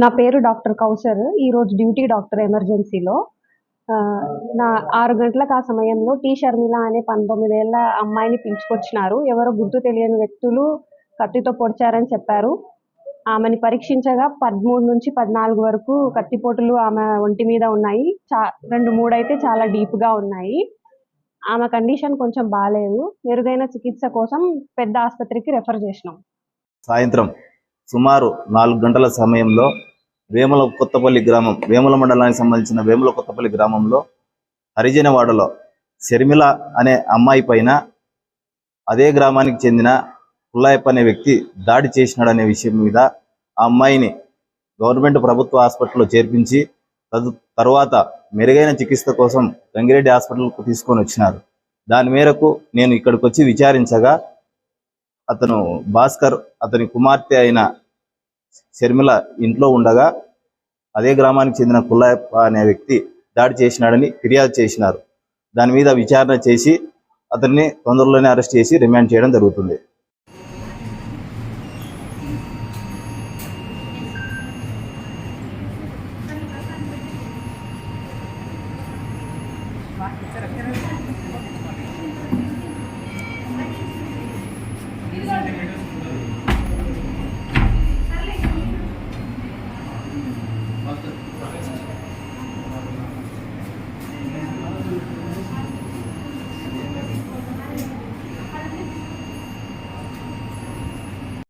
నా పేరు డాక్టర్ కౌసర్. ఈరోజు డ్యూటీ డాక్టర్ ఎమర్జెన్సీలో. నా 6 గంటలకు ఆ సమయంలో టి. షర్మిల అనే 19 ఏళ్ల అమ్మాయిని పిలుచుకొచ్చినారు. ఎవరో గుర్తు తెలియని వ్యక్తులు కత్తితో పొడిచారని చెప్పారు. ఆమెని పరీక్షించగా 13-14 వరకు కత్తిపోటులు ఆమె ఒంటి మీద ఉన్నాయి. 2, 3 అయితే చాలా డీప్‌గా ఉన్నాయి. ఆమె కండిషన్ కొంచెం బాలేదు. మెరుగైన చికిత్స కోసం పెద్ద ఆస్పత్రికి రెఫర్ చేసినాం. సాయంత్రం సుమారు 4 గంటల సమయంలో వేముల కొత్తపల్లి గ్రామం, వేముల మండలానికి సంబంధించిన వేముల కొత్తపల్లి గ్రామంలో హరిజనవాడలో షర్మిల అనే అమ్మాయి పైన అదే గ్రామానికి చెందిన పుల్లాయప్ప అనే వ్యక్తి దాడి చేసినాడనే విషయం మీద ఆ అమ్మాయిని గవర్నమెంట్ ప్రభుత్వ హాస్పిటల్లో చేర్పించి తరువాత మెరుగైన చికిత్స కోసం రంగిరెడ్డి హాస్పిటల్కు తీసుకొని వచ్చినారు. దాని మేరకు నేను ఇక్కడికి వచ్చి విచారించగా అతను భాస్కర్, అతని కుమార్తె అయిన షర్మిల ఇంట్లో ఉండగా అదే గ్రామానికి చెందిన పుల్లాయప్ప అనే వ్యక్తి దాడి చేసినాడని ఫిర్యాదు చేసినారు. దాని మీద విచారణ చేసి అతన్ని తొందరలోనే అరెస్ట్ చేసి రిమాండ్ చేయడం జరుగుతుంది.